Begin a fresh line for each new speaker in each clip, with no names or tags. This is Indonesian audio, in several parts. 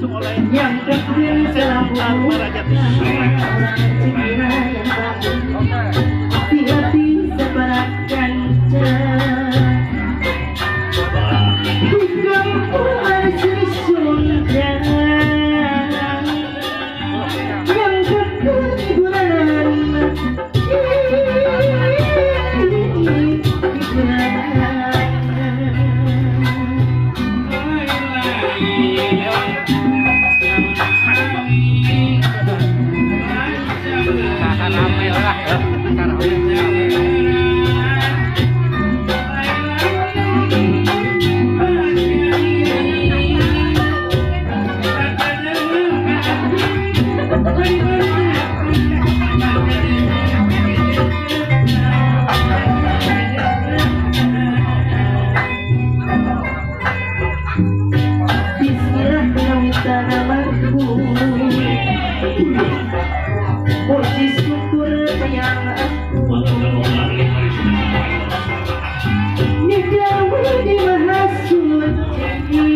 langsung oleh
yang kecil selalu hati-hati sebarkan bukan asli Sunda yang berkehiburan puji syukur sayang aku Nidawi di maha suci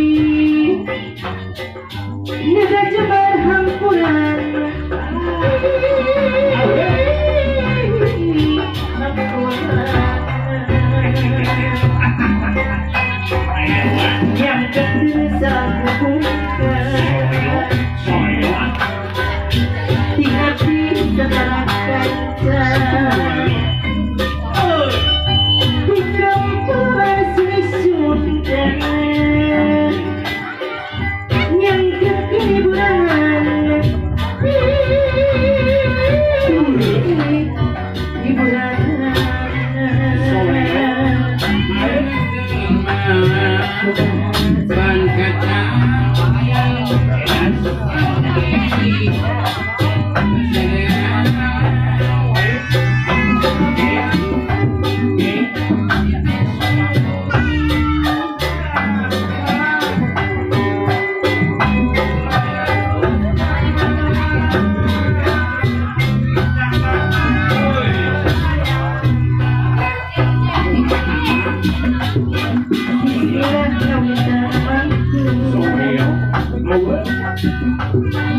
Nida jebar hampuran yang kecil selalu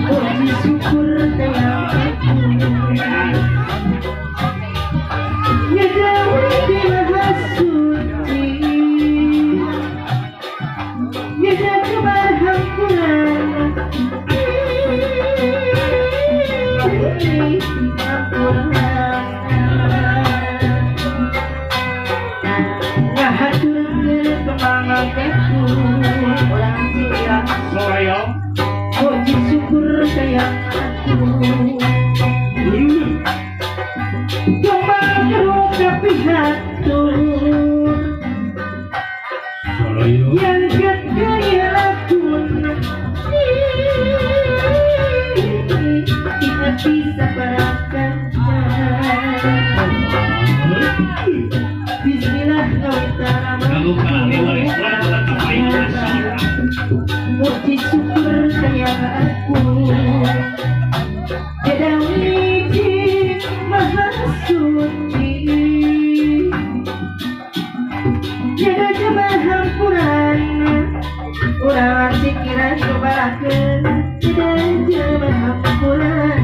puji syukur sayang aku Nidawi di maha suci Nida jebar hampuran ngahatur kemangatanku orang tua puji syukur sayang aku kemangru tapi hatur yang kekaya pun kita bisa berakan Bismillahirrahmanirrahim puji syukur sayang aku Nidawi di maha suci Nida jebar hampuran urang pikiran subarakeun Nida jebar hampuran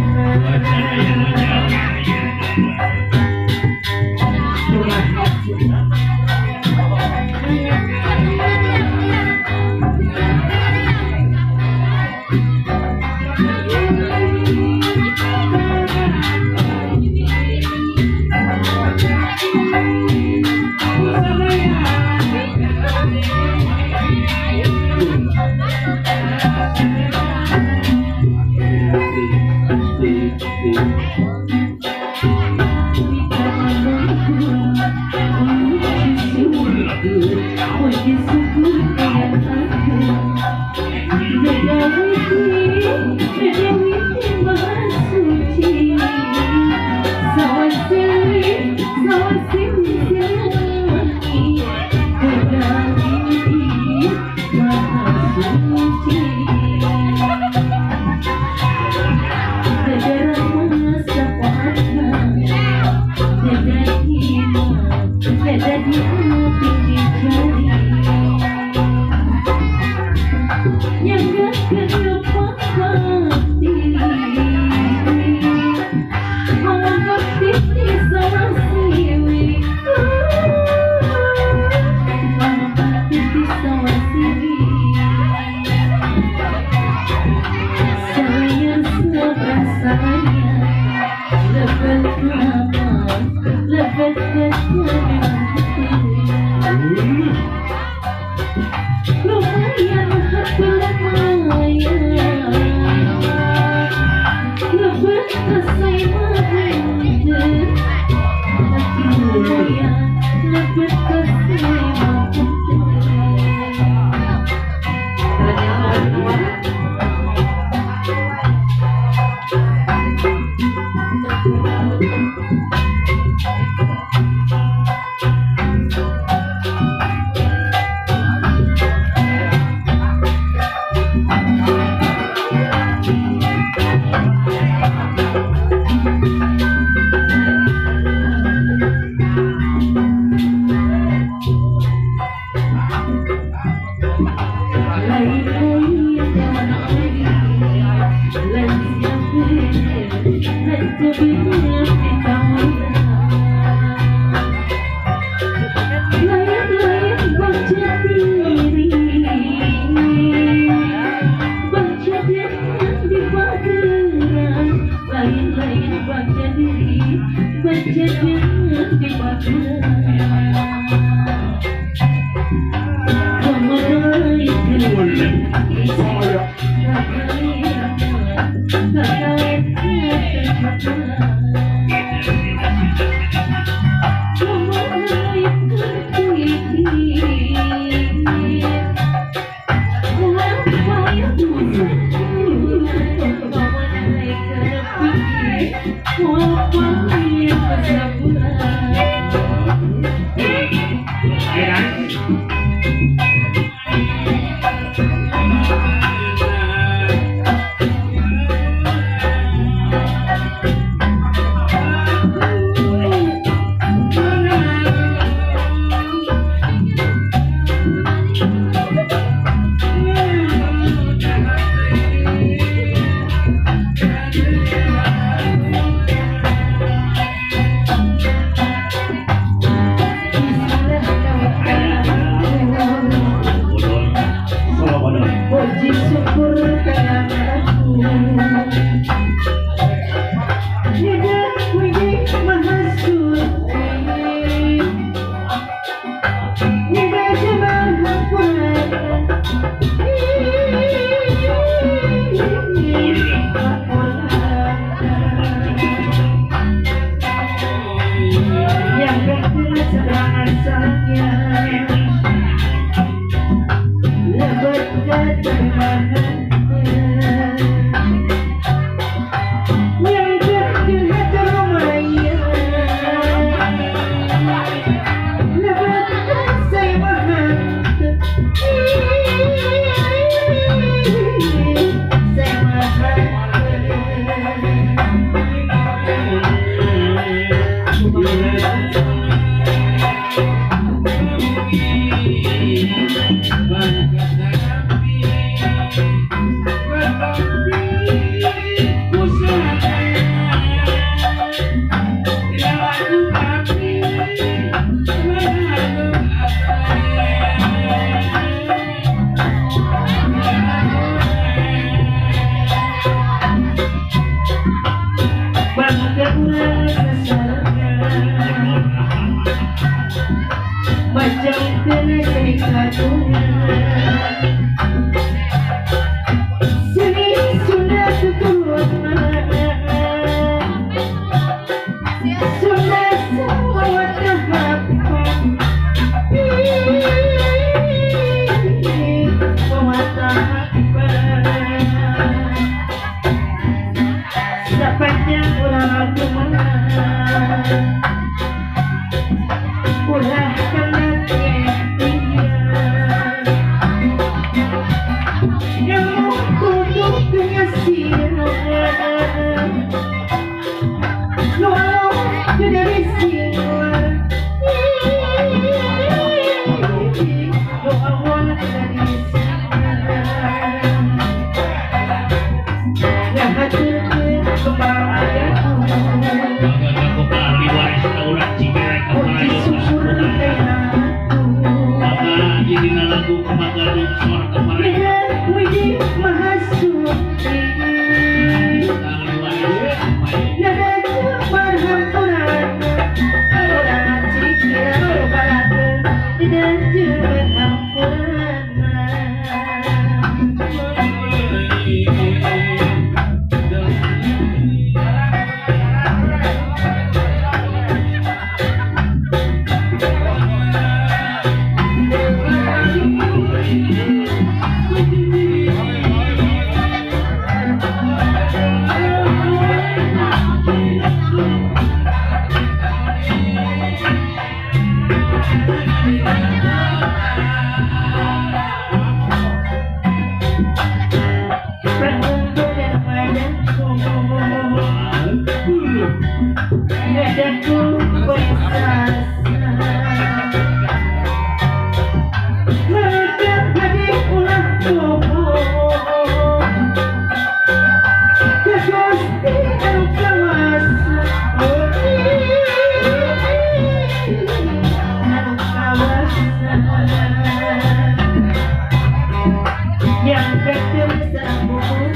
macam kena jadi kadunya seni sudah tutup sudah semua tahap semua tahap dapatnya ulang kemana ulah kena yang tutup dengan siang walau tidak disiar doawan tidak disiar yang hadir kembang ayahku
aku ahli waris taurat Cikirai Kepala
syukur
maka jadi lagu kemagarung suara kemarin
Widi Mahasuci
ahli waris
Nada marhampuran orang Cikirai Barat dan marhampuran Nadaku bersasa mereka hadir ulah bohong kegusti anu kawasa anu kawasa yang ketemu sambung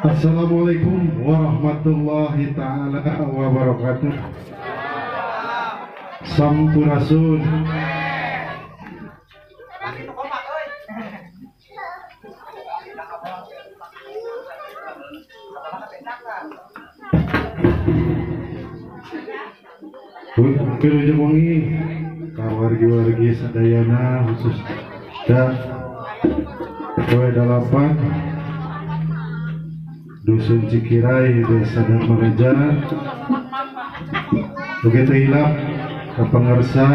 Assalamualaikum warahmatullahi ta'ala wabarakatuh. Sampurasun. Wilujeng wengi kawargi-wargi sadayana khusus dan Kowe Dalapan Dusun Cikirai Desa Dharmaraja begitu hilap kepengersa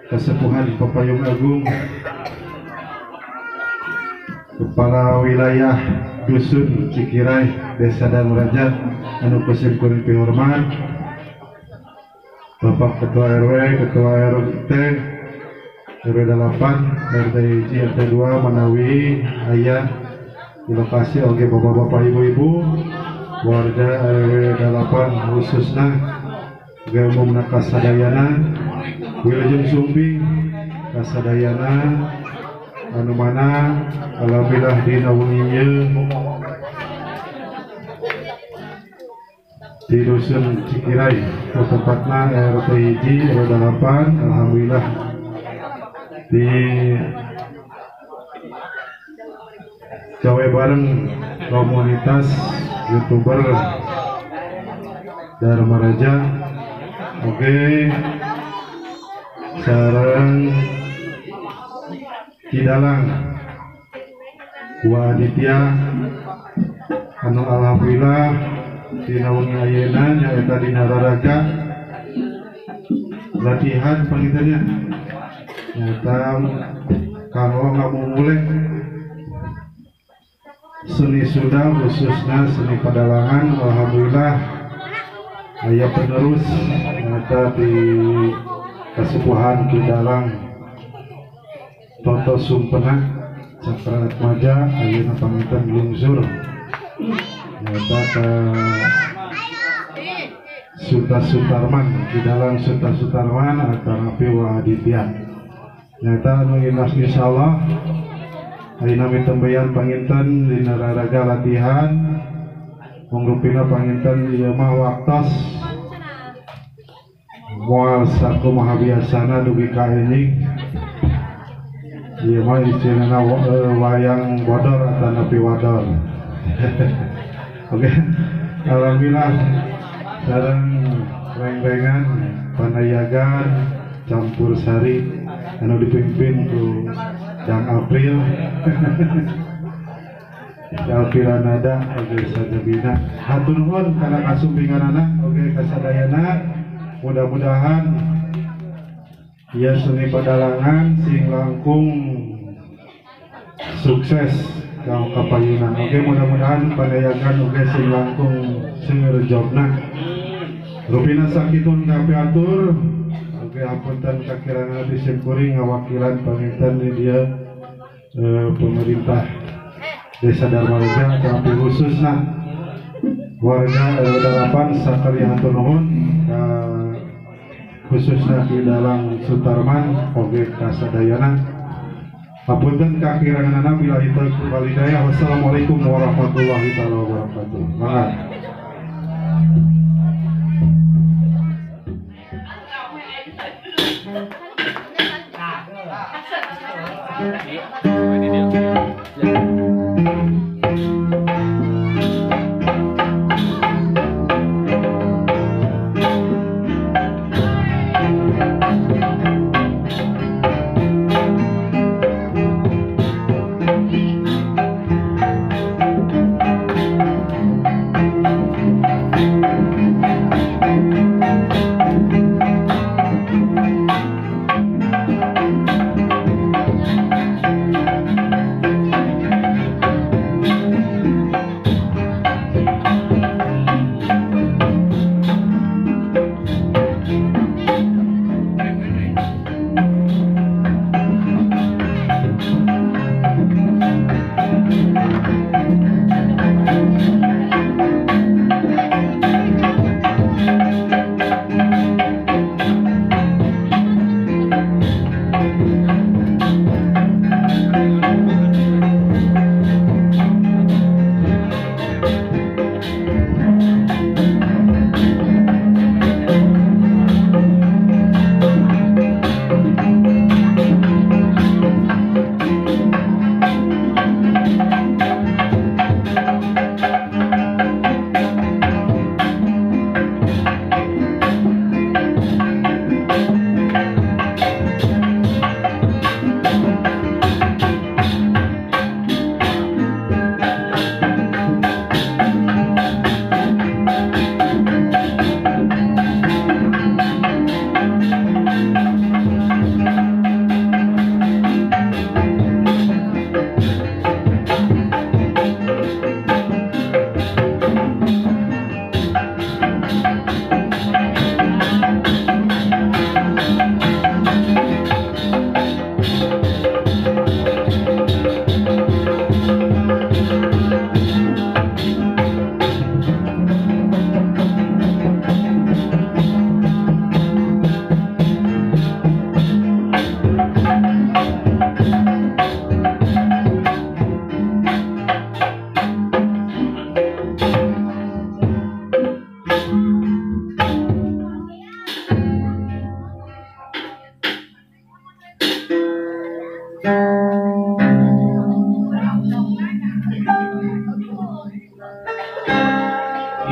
Kesepuhan Pepayung Agung Kepala Wilayah Dusun Cikirai Desa Dharmaraja anu kusim kuring pihormat Bapak Ketua RW, Ketua RT RW 8, RT 1, RT 2 Manawi Ayah di lokasi oke bapak-bapak ibu-ibu warga RW 8 khususnya Gamumna Kasadayana Wilujeng Sumbi Kasadayana anu mana alhamdulillah dina wenginya di Dusun Cikirai tempatna RT 1 RW 8 alhamdulillah di gawe bareng komunitas YouTuber Dharmaraja oke sareng Cidalang Wa Aditya anu alhamdulillah dina wengi ayeuna nyaeta dina raraga latihan pangitanya nyata kanggo ngamumulek seni Sunda khususnya seni Padalangan. Alhamdulillah aya penerus ternyata di Kasupuhan Kidalang Toto Sumpena Cakra Atmaja ayeuna pamitan lungsur ternyata ke Suta Sutarman Kidalang Suta Sutarman Atanapi Wa Aditya ternyata anu inas insyaallah ayeuna mitembeyan panginten dina raraga latihan mangrupina panginten ieu mah waktos moal sakumaha biasana dugi ka enjing ieu mah istilahna wayang bodor atanapi wador. Oke, alhamdulillah sareng reng-rengan panayagan campur sari anu dipimpin ku Jang April Alfiranada oge sadabina hatur nuhun kana kasumpinganana oge kasadayana. Mudah-mudahan ya seni Padalangan sing langkung sukses kau kapayunan. Oke, mudah-mudahan panayagan oge sing langkung seueur jobna rupina sakitun kapiatur. Oke, hapunten kakirangan disimpuri ngawakilan panginten di dia pemerintah Desa Dharmareja tapi khususna warga Dalapan sakali hatur nuhun khususnya di dalam Sutarman oge kasadayana. Hapunten kakiranganana billahi taufiq wal hidayah. Wassalamualaikum warahmatullahi wabarakatuh. Mangga.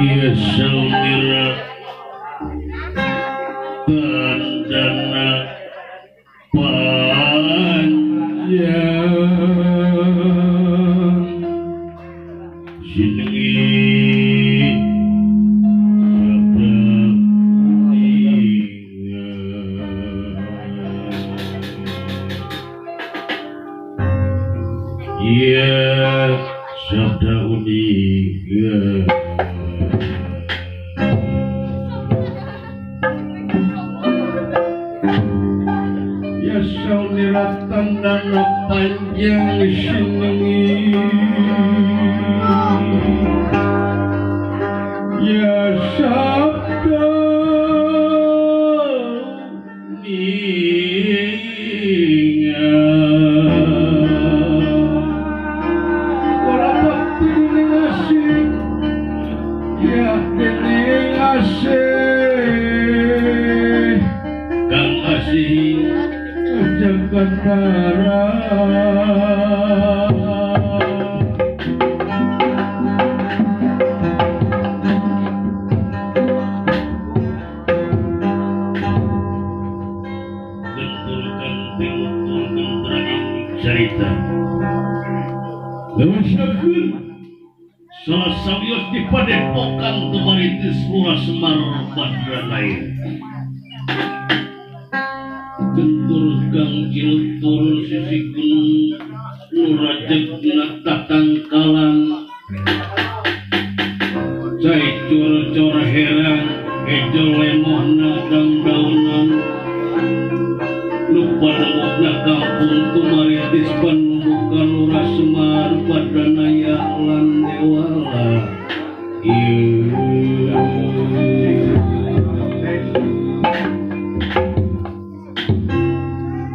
Yasamira Bandana Panjang Jenengi Iya, sabda unik. Ya sauniratan dana panjang sinengi. Ya sabda Jakarta cerita ngeusahakeun salah sawios di padepokan tumaritis Lurah Semar Badranair gentur kang ciletur sisi gunung nurajegna tatangkalan cai cor-cor herang ejo lemohna dangdaunan lupa nangokna kampung tumaritis panubukan Lurah Semar Badranair lan Dewala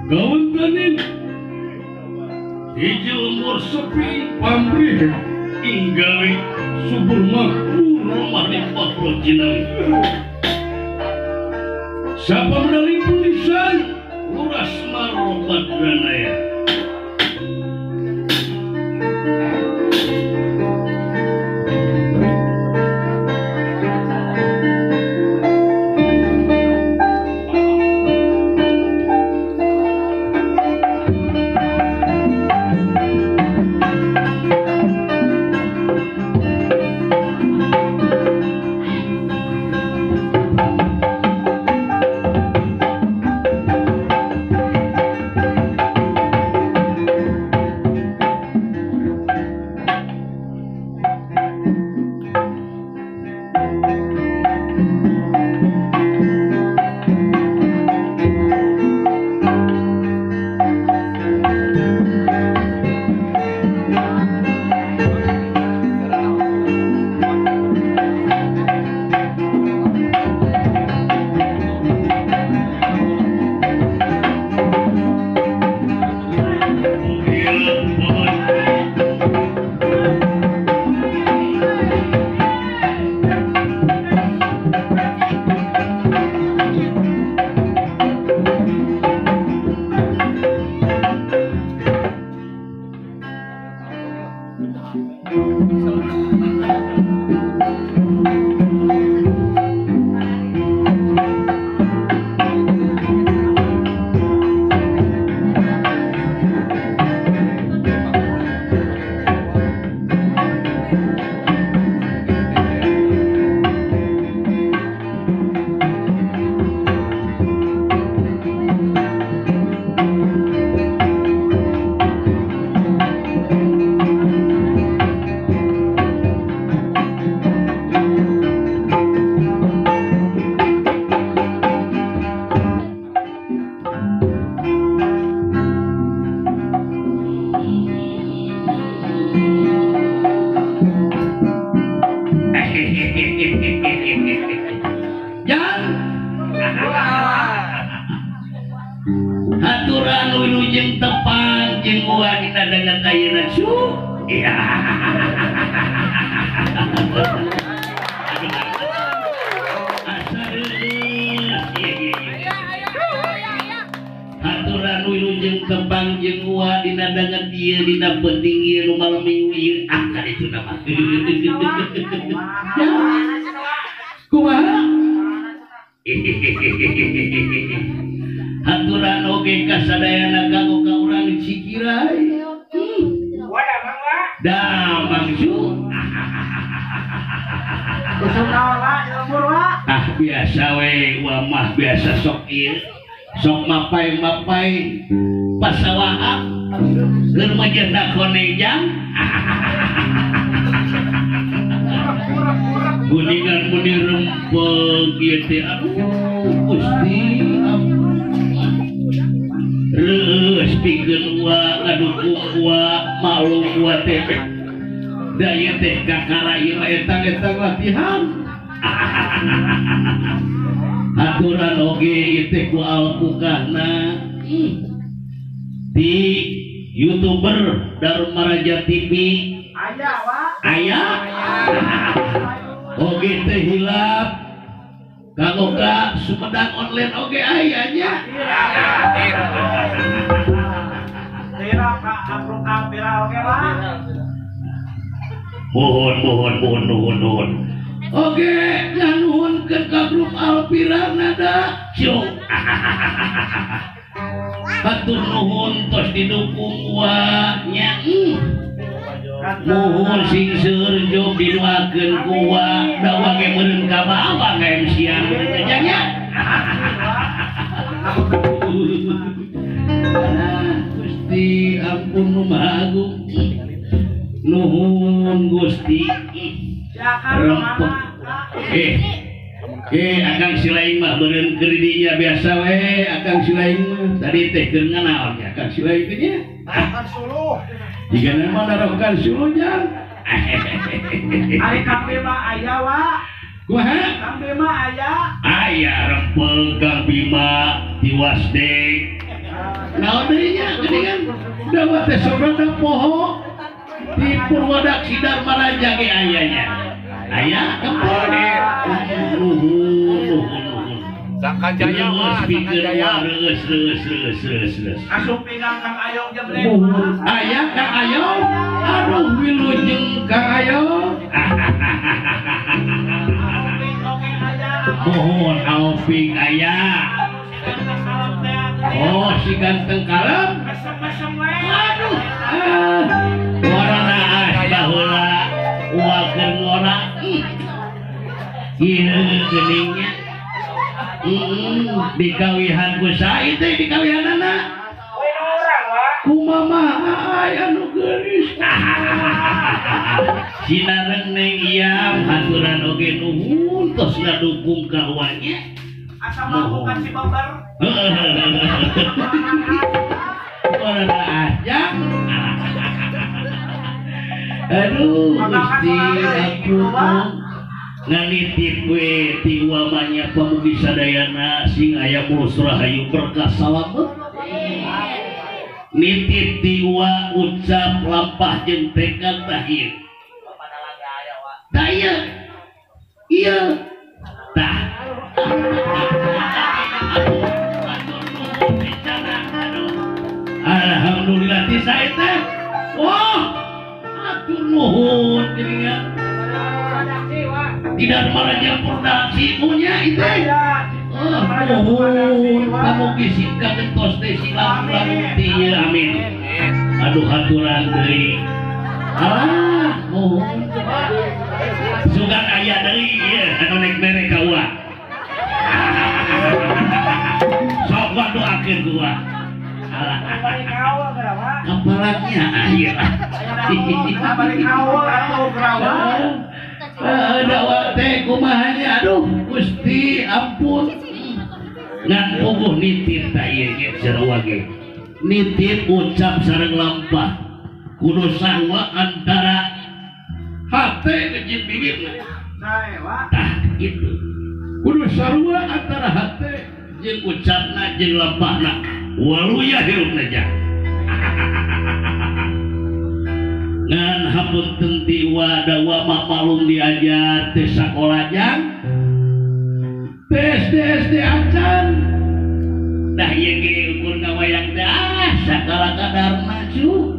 gawantanin hiji lembur sepi pamrih inggali subur makmur rumah di Papua Cinawi siapa medali tulisan Lurah Semar Badranair haturan wilujeng tepang jeung ulah dinadangan ayeuna su iya haturan wilujeng tepang jeung ulah dinadangan dieu dina penting ieu nu malam minggu ieu ka ditu nama kumaha haturan oge kasadayana kanggo ka urang Cikirai damang su biasa we mah biasa sok ieu sok mapai-mapai pasawaha remaja nak konejang kuningan kuning rempeng gitu aduh Gusti reus pikeun wa ngadukung wa maklum wa teh daya teh kakara ieu eta latihan aturan oge teh ku alpukahna di YouTuber Dharma Raja TV aya oge teh hilap kanggo ka Sumedang online oge aya nya mohon oke nganuhunkeun ka grup Alpira nada syuk batur nuhun tos didukung wa nya nuhun sing seur jog didoakeun ku wa da wange meureun ka bawah ka siang nya nya Gusti ampun nu Maha Agung nuhun Gusti rempeng akang silaing mah beureun keur dinya biasa we akang silaing mah tadi teh keur nganaon ya akang silaing teh nya suluh jika nama darokan suluh jang ari kambe mah aya wa kumaha kambe mah aya rempeng Kang Bima Tiwasdeng naon deui nya geuningan dawa teh sobrada poho di Purwadak Sidar Maraja ge aya nya aya kempol
Sangkan Jaya mah, Sangkan Jaya.
Reus.
Asup pinang Kang Ayong jam
Aya Kang Ayong. Aduh wilujeng Kang Ayong. Mohon auping aya. Oh si ganteng kalem. Aduh. Warna baheula uakeun ngora. Ieu geuningnya. Dikawihan ku sae teh dikawihanana kumaha anu geulis sinareng neng iam haturan oge nuhun tos ngadukung ka wanya
asa mampu ka si babar
warna ajak aduh Gusti ampun nganitip we ti wamanya pamugi sadayana sing aya mulus rahayu berkah salamet nitip ti wa ucap lampah jeung tekad tahir daya iya tah alhamdulillah ti sae teh wah atur nuhun geuningan tidak marahnya produksi punya itu mohon kamu bisingkan kentos teh silang tieu amin aduh haturan deui alah mohon sugan aya deui ieu anu nek mere ka urang sok doakeun ku urang alah apalagi aya balik awal atau berawal dawa teh kumahanya aduh Gusti ampun ngan puguh nitip ta ieu ge sarua ge nitip ucap sareng lampah kudu sarua antara hate jeung bibirna tah kitu kudu sarua antara hate jeung ucapna jeung lampahna waluya hirupna jang ngan hampun tenti wadawa maklum diajar tes sakola jang tes SD acan dah ieu ge ukur ngawayang dah sakala kadarna cu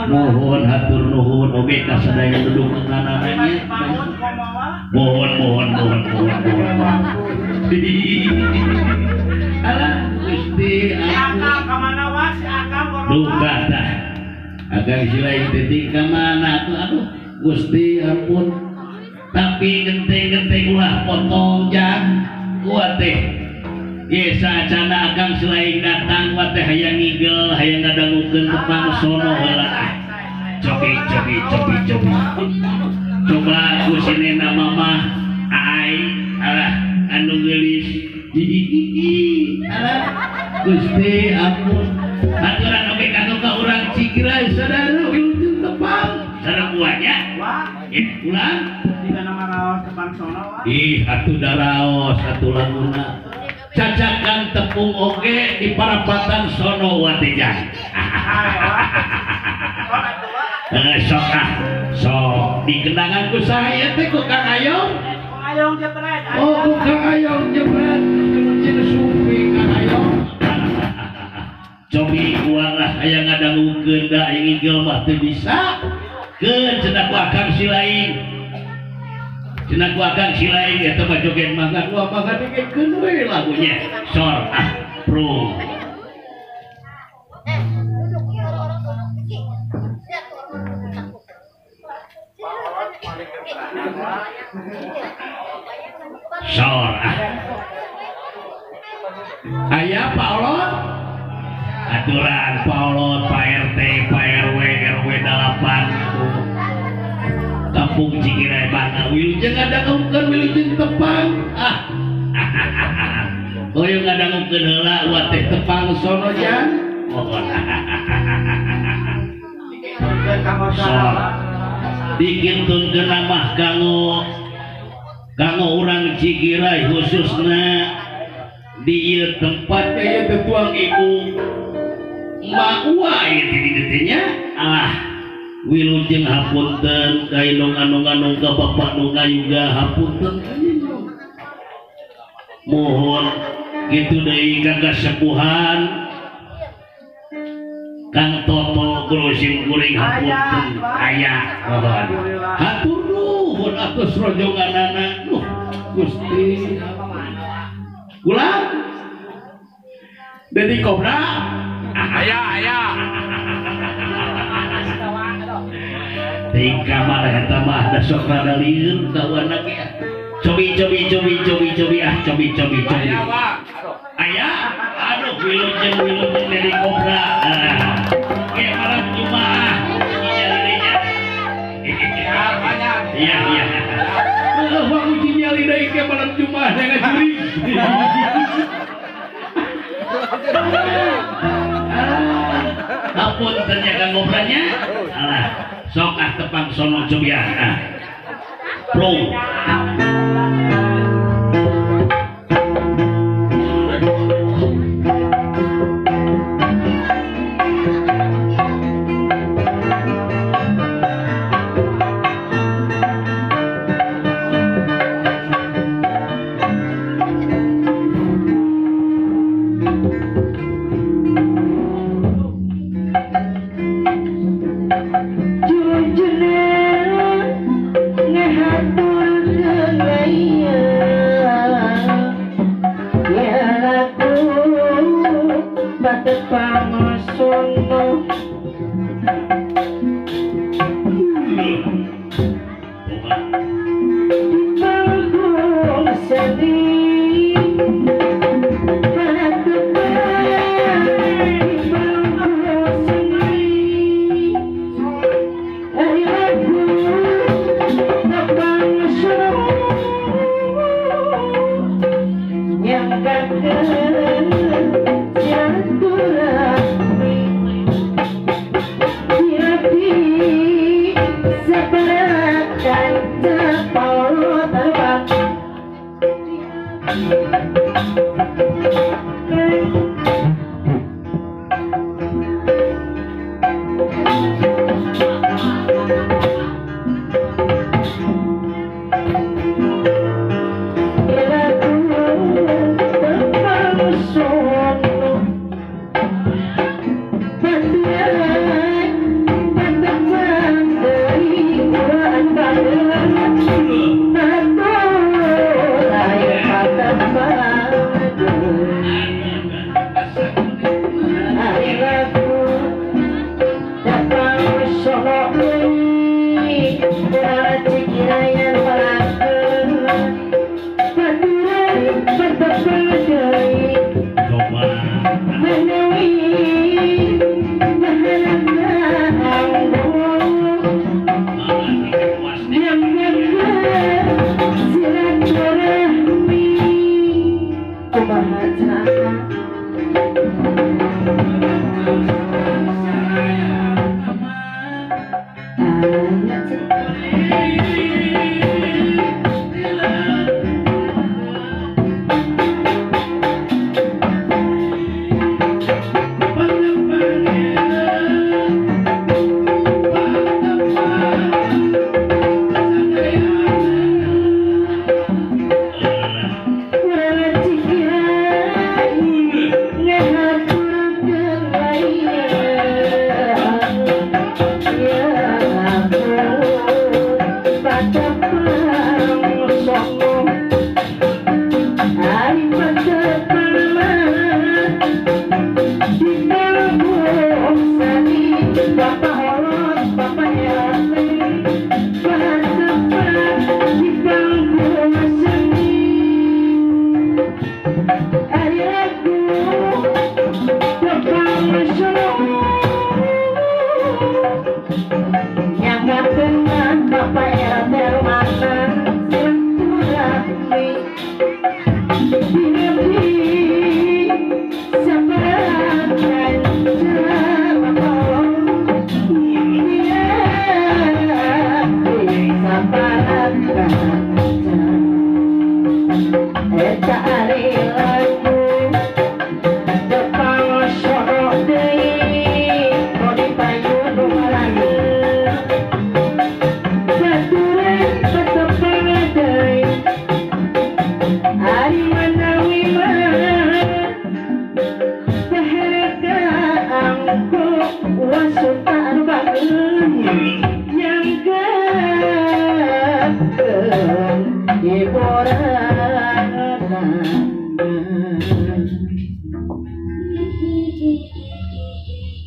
mohon hatur nuhun oge ka sadaya duduk nganana nya mohon alah Gusti
akang ka mana wa si akang
duka tah akang silaing teh ka mana tuh aduh Gusti ampun tapi genteng ulah potong jang kuat teh Sacana akang selain datang wateh hayang ngigel hayang ngadangukeun tepang sono heula. Cobi. Coba kusinena mama ai alah anu geulis. Alah Gusti ampun. Aturan oge kanggo ka urang Cikirai sadara wilujeng tepang. Sareng buahnya. Ulang.
Jika nama raos tepang sono.
Atuh daraos atuh lamunna. Cacakan tepung oge di parapatan sono watejah. Sok dikenangan ku saya teh ku Kang Ayong.
Ayong jepret.
Oh ku Kang Ayong jepret. Jeung supi Kang Ayong. Cobi ulah aya ngadangukeun da aya ngigel mah teu bisa. Keun cenah ku akang silaing. Cenah ku akang silaing eta mah joget mangga dua mangga digekeun we lagunya. Sor pro. Sor aya Pak Olot aturan Pak Olot Pak RT Pak RW RW 8 kampung Cikirai Bana wilujeng ngadangukeun wilujeng tepang hoyong ngadangukeun heula wateh tepang sono jan mohon sor dikintunkeun mah kanggo urang Cikirai khususna di ieu tempat aya tetuang ibu Maua ieu di dieu nya alah wilujeng hapunten ka indong-andong ka bapak nu ngayuga hapunten mohon kitu deui ka kasepuhan Kang Toto Grosim Guring hapunten aya mohon hatur nuhun atus rojonganana Gusti ulang Dedi Kobra
Aya.
tingkah mana eta mah da sok rada lieur kawan ge. Cobi. Aya. Aduh wilujeng Dedi Kobra. Ge malam Jumaah. Iya. Wah uji nyali deui ke malam Jumaah dengan juri. Apun ternyata ngobrolnya alah sok tepang sono cobian pro
Bye.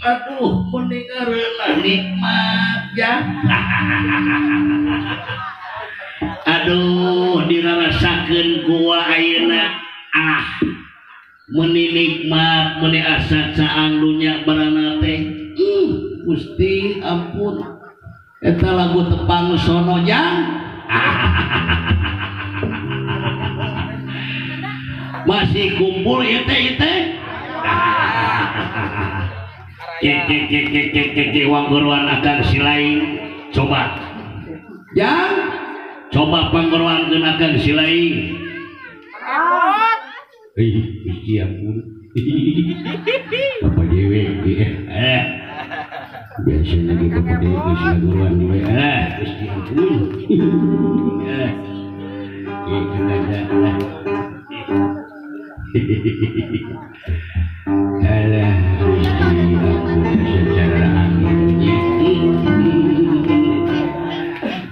Aduh, mendengarlah nikmat ya. Aduh, dirarasakeun gua ayeuna meni nikmat meni asa caandunya barana teh. Gusti ampun. Eta lagu tepang sono jang. Masih kumpul ieu teh. Wangguruan akan silain coba yang coba pangguruan akan silain iya pun apa dewe biasanya gitu pada pangguruan dewe Gusti ampun alah secara akhirnya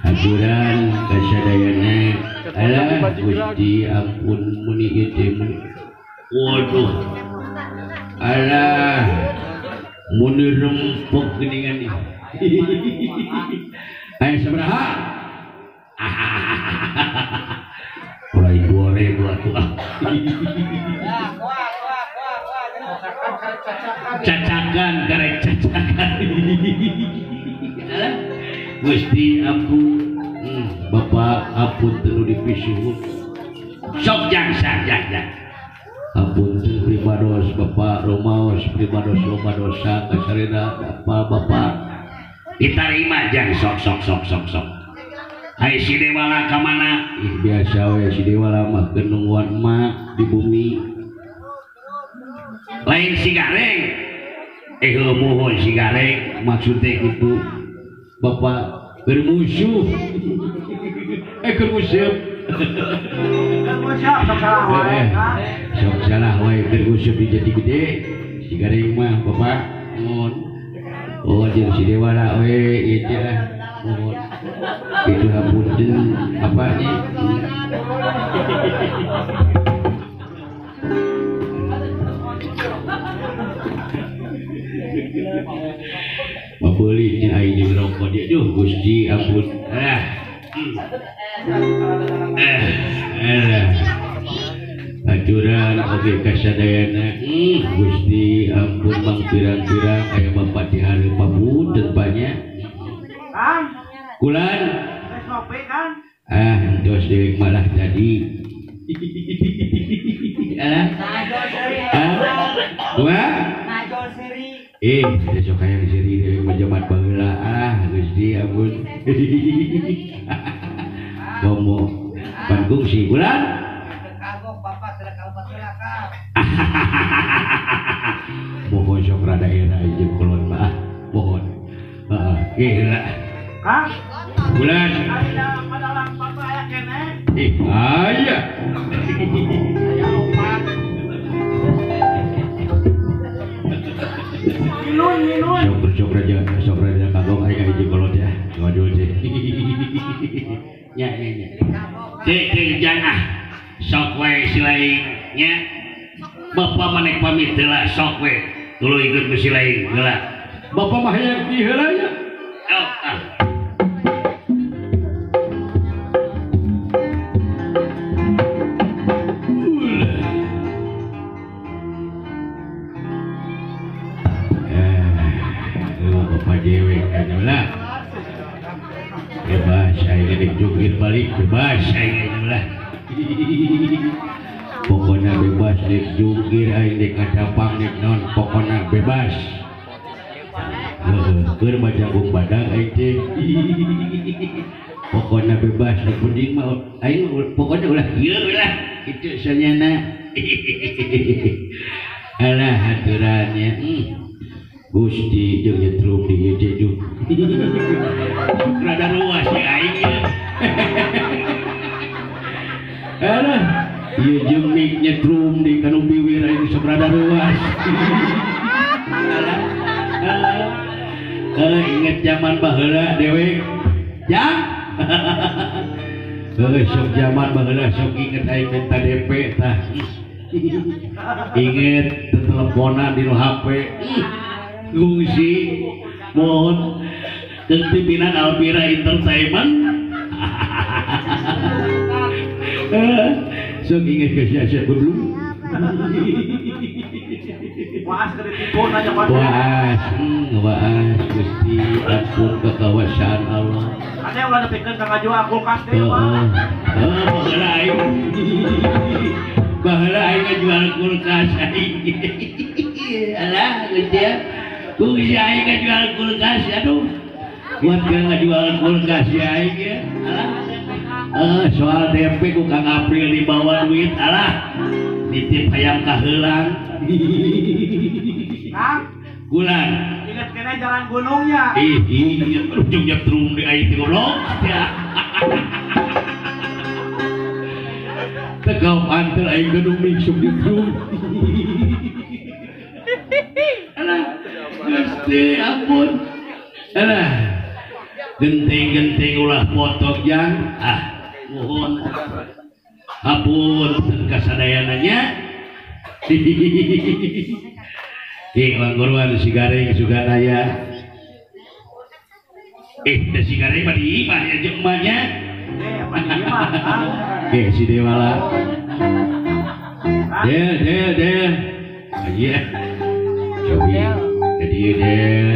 aturan kasadayana alah Gusti ampun muni ieu waduh alah muni rempuk geuningan ieu aya sabaraha mulai 2000 atuh cacakan karek cacakan Gusti ampun Bapak ampun teu dipisuh sok jangsa ampun primados Bapak Romaos primados loba dosa kasarena Bapak ditarima jang sok hai si Dewala ka mana biasa we si Dewala mah kenungguan mak di bumi lain si gareng mohon si gareng maksudnya gitu Bapak bermusuh kermusuh sok salah wae bermusuh di Jati Gede si gareng mah Bapak mohon oh jeung si Dewala we itu lah mohon itu hapunten apa nih Mabeli nya aing ngerokok dia duh Gusti ampun aturan oge kasadayana Gusti ampun Kira-kira kayak bapak di hari pabut dan banyak
Kang,
kulan
saya kopi kan?
terus dewek malah jadi Dua? Besok kayak seri dewek menjamat baheula Gusti ampun ngomong Bandung si kulan mohon sok rada era jeung kulon mah mohon gila
Kang,
bulan
ada padalang papa aya kene.
aya
Aya opat. Minun.
sok raja kagok aya jeung kulon ya waduh cek nya cek jangan sok we silaing nya bapak manek pamit heula sok we tuluy ikut ku silaing heula bapak mah hayang di heula ya bapak dewek adalah bebas saya dijungkir balik bebas saya adalah pokoknya bebas dek jungkir aing dek kadapang dek non pokoknya bebas keur bajagung badag aing teh pokoknya bebas dek penting mah aing pokoknya ulah ieu lah kitu sanyana alah aturannya Gusti jeung nyetrum di jeju rada luas ya aing alah ieu jeung mik nyetrum di kanu biwir aing sabrada luas inget zaman baheula dewek jang sok zaman baheula sok inget aing minta DP tah inget teleponan di HP Gungsi mohon pimpinan Almira Entertainment sok inget ke siapa belum
Waas keur ditipu aja Pak.
waas Gusti ampun kekawasan Allah
Ada ulah nepikeun ka ngajual kulkas teh Pak.
baheula aing jual kulkas aing alah Gusti ya Gusti aing jual kulkas aduh buat ngajual kulkas ya aing ya alah soal DP ku Kang April dibawa duit alah nitip hayam kaheulang
Kang,
bulan
inget kene jalan gunungnya.
iya ujung nyetrum di aing goblok ya tegau pantel aing gedung mingsuk di drum alah Gusti ampun alah genting-genting ulah potong jang mohon ampun kasadayananya langguruan si Gareng juga naya si Gareng mah di imah ya jemanya
Apa di mah?
si Dewala Del iya cobi jadi Del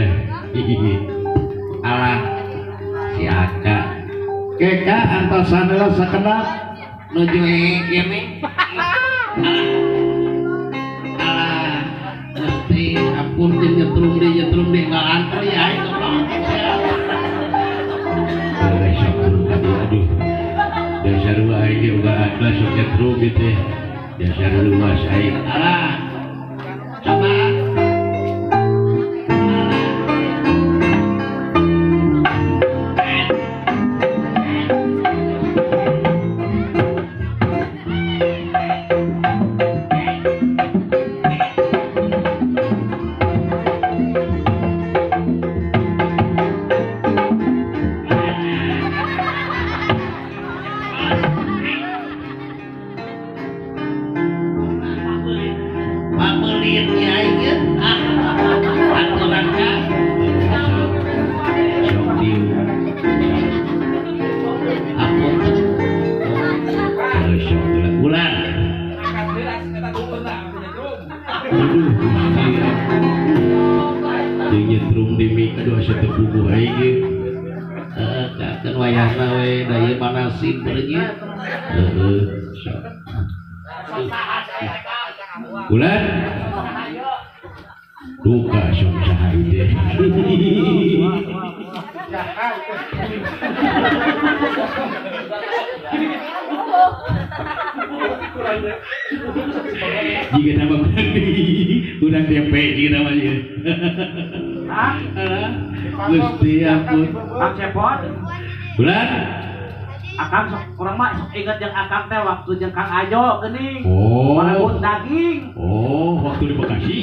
alah si Aka keka antasan lah sakenap nuju ini alah mesti ampun nyetrum di nggak antri ya itu aduh dasar lu aing udah ada sok nyetrum gitu dasar luas aing alah coba Aduh satu buku aja kan wayahna we daya manasin berenya bulan duka syom sahide jika nama kurang tempe jika namanya Gusti ampun
Kang Cepot
bulan
Akang sok kurang mah sok inget yang akang teh waktu jeung Kang Ajo geuning
oh
Maragun daging
waktu di Bekasi